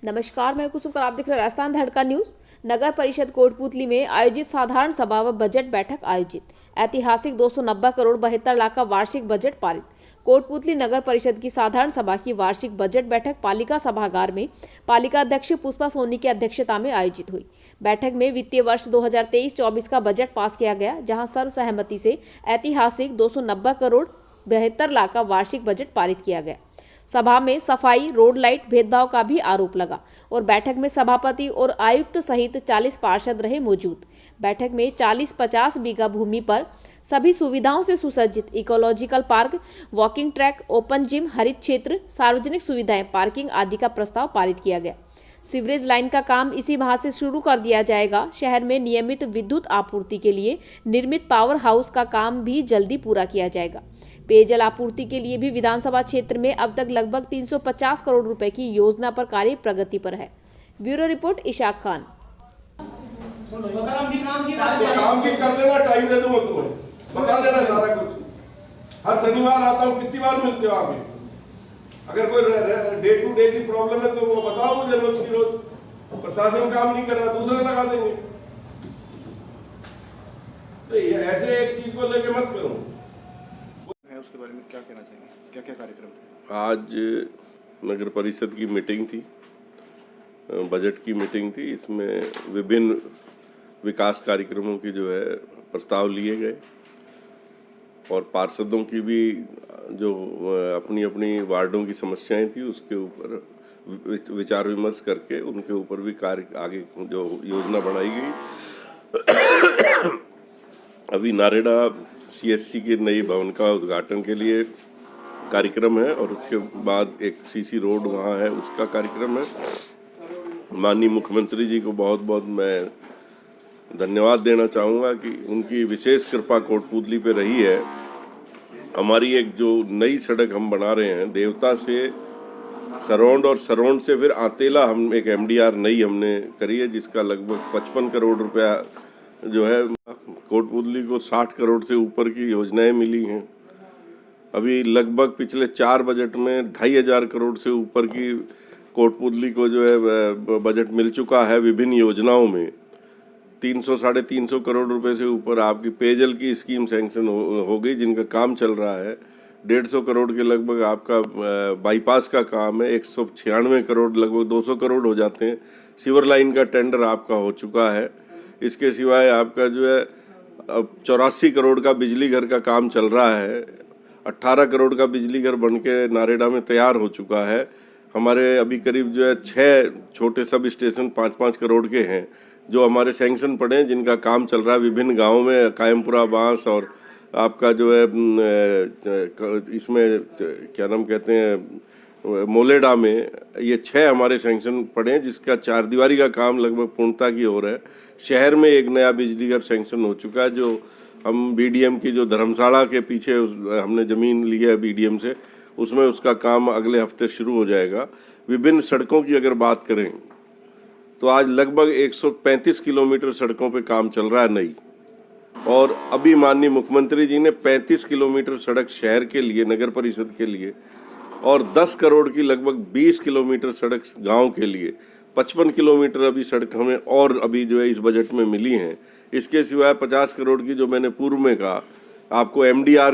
नमस्कार, मैं कुसुम और आप देख रहे हैं राजस्थान धड़का न्यूज। नगर परिषद कोटपूतली में आयोजित साधारण सभा व बजट बैठक आयोजित। ऐतिहासिक 290 करोड़ 72 लाख का वार्षिक बजट पारित। कोटपूतली नगर परिषद की साधारण सभा की वार्षिक बजट बैठक पालिका सभागार में पालिका अध्यक्ष पुष्पा सोनी की अध्यक्षता में आयोजित हुई। बैठक में वित्तीय वर्ष 2023-24 का बजट पास किया गया, जहां सर्वसहमति से ऐतिहासिक 290 करोड़ 72 लाख का वार्षिक बजट पारित किया गया। सभा में सफाई, रोड लाइट भेदभाव का भी आरोप लगा और बैठक में सभापति और आयुक्त सहित 40 पार्षद रहे मौजूद। बैठक में 40-50 बीघा भूमि पर सभी सुविधाओं से सुसज्जित ecological park, walking track, open gym, हरित क्षेत्र, सार्वजनिक सुविधाएं, पार्किंग आदि का प्रस्ताव पारित किया गया। सीवरेज लाइन का काम इसी माह से शुरू कर दिया जाएगा। शहर में नियमित विद्युत आपूर्ति के लिए निर्मित पावर हाउस का काम भी जल्दी पूरा किया जाएगा। पेयजल आपूर्ति के लिए भी विधानसभा क्षेत्र में अब तक लगभग 350 करोड़ रुपए की योजना पर कार्य प्रगति पर है। Bureau report Ishaq Khan. काम भी कर लेना, टाइम दे दूंगा तुम्हें, बता देना सारा कुछ। हर शनिवार आता हूँ, कितनी बार मिलते हो आप? अगर कोई डे टू डे की प्रॉब्लम है तो वो बताओ मुझे, रोज की रोज। प्रशासन काम नहीं कर रहा, दूसरे लगा देंगे। तो ये ऐसे एक चीज को लेके मत करो। उसके बारे में क्या कहना चाहेंगे? क्या क्या कार्यक्रम थे? आज नगर परिषद की मीटिंग थी, बजट की मीटिंग थी। इसमें विभिन्न विकास कार्यक्रमों की जो है प्रस्ताव लिए गए और पार्षदों की भी जो अपनी अपनी वार्डों की समस्याएं थी उसके ऊपर विचार विमर्श करके उनके ऊपर भी कार्य आगे जो योजना बनाई गई। अभी नारेड़ा CSC के नई भवन का उद्घाटन के लिए कार्यक्रम है और उसके बाद एक CC रोड वहाँ है, उसका कार्यक्रम है। माननीय मुख्यमंत्री जी को बहुत बहुत मैं धन्यवाद देना चाहूँगा कि उनकी विशेष कृपा कोटपूतली पे रही है। हमारी एक जो नई सड़क हम बना रहे हैं देवता से सरौंड और सरौंड से फिर आतेला, हम एक MDR नई हमने करी है जिसका लगभग 55 करोड़ रुपया जो है कोटपूतली को 60 करोड़ से ऊपर की योजनाएं मिली हैं। अभी लगभग पिछले 4 बजट में 2500 करोड़ से ऊपर की कोटपूतली को जो है बजट मिल चुका है विभिन्न योजनाओं में। 300-350 करोड़ रुपए से ऊपर आपकी पेयजल की स्कीम सैंक्शन हो गई जिनका काम चल रहा है। 150 करोड़ के लगभग आपका बाईपास का काम है। 196 करोड़, लगभग 200 करोड़ हो जाते हैं। सीवर लाइन का टेंडर आपका हो चुका है। इसके सिवाय आपका जो है 84 करोड़ का बिजली घर का काम चल रहा है। 18 करोड़ का बिजली घर बनके नारेड़ा में तैयार हो चुका है। हमारे अभी करीब जो है 6 छोटे सब स्टेशन 5-5 करोड़ के हैं जो हमारे सैंक्शन पड़े हैं, जिनका काम चल रहा है विभिन्न गांवों में। कायमपुरा, बांस और आपका जो है इसमें क्या नाम कहते हैं मोलेडा में, ये 6 हमारे सैंक्शन पड़े हैं जिसका 4 दीवारी का काम लगभग पूर्णता की ओर है। शहर में एक नया बिजली घर सैंक्शन हो चुका है जो हम BDM की जो धर्मशाला के पीछे हमने ज़मीन ली है BDM से, उसमें उसका काम अगले हफ्ते शुरू हो जाएगा। विभिन्न सड़कों की अगर बात करें तो आज लगभग 135 किलोमीटर सड़कों पे काम चल रहा है नई, और अभी माननीय मुख्यमंत्री जी ने 35 किलोमीटर सड़क शहर के लिए, नगर परिषद के लिए, और 10 करोड़ की लगभग 20 किलोमीटर सड़क गांव के लिए, 55 किलोमीटर अभी सड़क हमें और अभी जो है इस बजट में मिली हैं। इसके सिवाय 50 करोड़ की जो मैंने पूर्व में कहा आपको MDR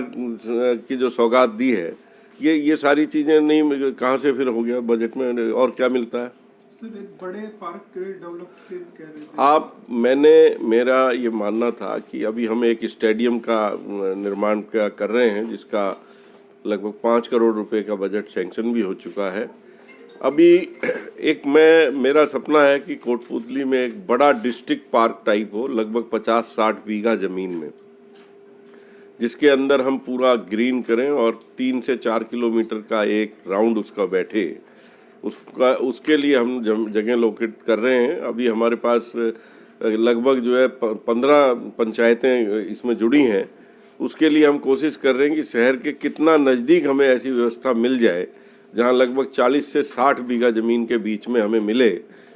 की जो सौगात दी है, ये सारी चीज़ें नहीं, कहाँ से फिर हो गया बजट में और क्या मिलता है? सर, एक बड़े पार्क के डेवलप के कह रहे थे मेरा ये मानना था कि अभी हम एक स्टेडियम का निर्माण कर रहे हैं जिसका लगभग 5 करोड़ रुपए का बजट सैंक्शन भी हो चुका है। अभी मेरा सपना है कि कोटपूतली में एक बड़ा डिस्ट्रिक्ट पार्क टाइप हो, लगभग 50-60 बीघा ज़मीन में, जिसके अंदर हम पूरा ग्रीन करें और 3 से 4 किलोमीटर का एक राउंड उसका बैठे। उसके लिए हम जगह लोकेट कर रहे हैं। अभी हमारे पास लगभग जो है 15 पंचायतें इसमें जुड़ी हैं। उसके लिए हम कोशिश कर रहे हैं कि शहर के कितना नज़दीक हमें ऐसी व्यवस्था मिल जाए जहां लगभग 40 से 60 बीघा ज़मीन के बीच में हमें मिले,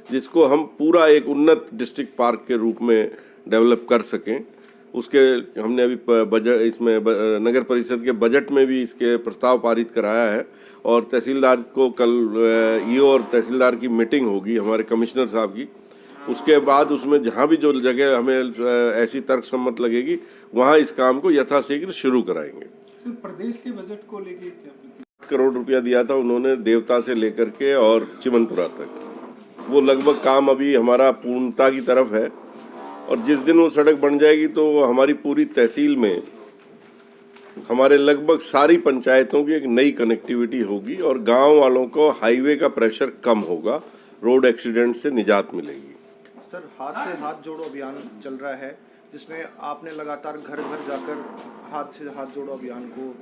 जिसको हम पूरा एक उन्नत डिस्ट्रिक्ट पार्क के रूप में डेवलप कर सकें। उसके हमने अभी बजट इसमें नगर परिषद के बजट में भी इसके प्रस्ताव पारित कराया है और तहसीलदार को कल ईओ और तहसीलदार की मीटिंग होगी हमारे कमिश्नर साहब की। उसके बाद उसमें जहाँ भी जो जगह हमें ऐसी तर्कसम्मत लगेगी वहाँ इस काम को यथाशीघ्र शुरू कराएंगे। सर, प्रदेश के बजट को लेके क्या करोड़ रुपया दिया था उन्होंने देवता से लेकर के और चिमनपुरा तक, वो लगभग काम अभी हमारा पूर्णता की तरफ है और जिस दिन वो सड़क बन जाएगी तो हमारी पूरी तहसील में हमारे लगभग सारी पंचायतों की एक नई कनेक्टिविटी होगी और गांव वालों को हाईवे का प्रेशर कम होगा, रोड एक्सीडेंट से निजात मिलेगी। सर, हाथ से हाथ जोड़ो अभियान चल रहा है जिसमें आपने लगातार घर घर जाकर हाथ से हाथ जोड़ो अभियान को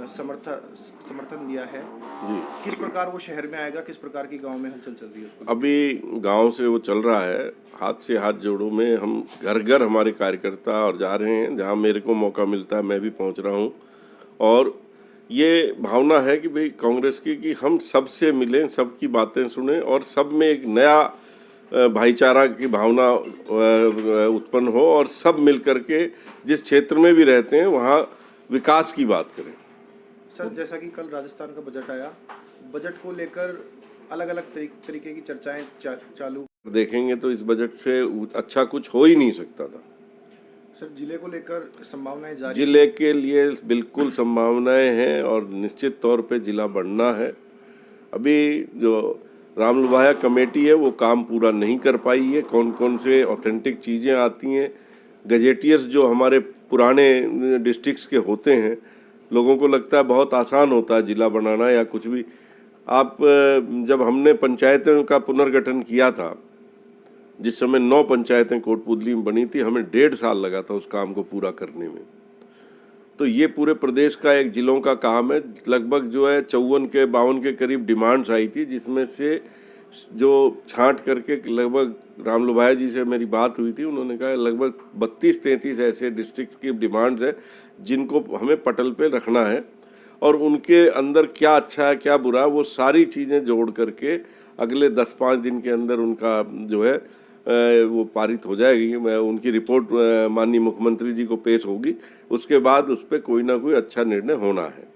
समर्थन दिया है जी। किस प्रकार वो शहर में आएगा, किस प्रकार की गांव में हलचल चल रही है? अभी गांव से वो चल रहा है, हाथ से हाथ जोड़ो में हम घर घर हमारे कार्यकर्ता और जा रहे हैं, जहां मेरे को मौका मिलता है मैं भी पहुंच रहा हूं और ये भावना है कि भाई कांग्रेस की कि हम सबसे मिलें, सबकी बातें सुने और सब में एक नया भाईचारा की भावना उत्पन्न हो और सब मिल करके जिस क्षेत्र में भी रहते हैं वहाँ विकास की बात करें। सर, जैसा कि कल राजस्थान का बजट आया, बजट को लेकर अलग अलग तरीके की चर्चाएं चालू देखेंगे तो इस बजट से अच्छा कुछ हो ही नहीं सकता था। सर, जिले को लेकर संभावनाएं जारी, जिले के लिए बिल्कुल संभावनाएं हैं और निश्चित तौर पे जिला बढ़ना है। अभी जो रामलुभाया कमेटी है वो काम पूरा नहीं कर पाई है, कौन कौन से ऑथेंटिक चीज़ें आती हैं, गजेटियर्स जो हमारे पुराने डिस्ट्रिक्ट्स के होते हैं, लोगों को लगता है बहुत आसान होता है जिला बनाना या कुछ भी। आप जब हमने पंचायतों का पुनर्गठन किया था, जिस समय 9 पंचायतें कोटपूतली में बनी थी, हमें 1.5 साल लगा था उस काम को पूरा करने में। तो ये पूरे प्रदेश का एक जिलों का काम है। लगभग जो है 54 के करीब डिमांड्स आई थी, जिसमें से जो छांट करके लगभग रामलुभाया जी से मेरी बात हुई थी, उन्होंने कहा लगभग 32-33 ऐसे डिस्ट्रिक्ट की डिमांड्स है जिनको हमें पटल पे रखना है और उनके अंदर क्या अच्छा है क्या बुरा है वो सारी चीज़ें जोड़ करके अगले 10-5 दिन के अंदर उनका जो है वो पारित हो जाएगी। मैं उनकी रिपोर्ट माननीय मुख्यमंत्री जी को पेश होगी, उसके बाद उस पर कोई ना कोई अच्छा निर्णय होना है।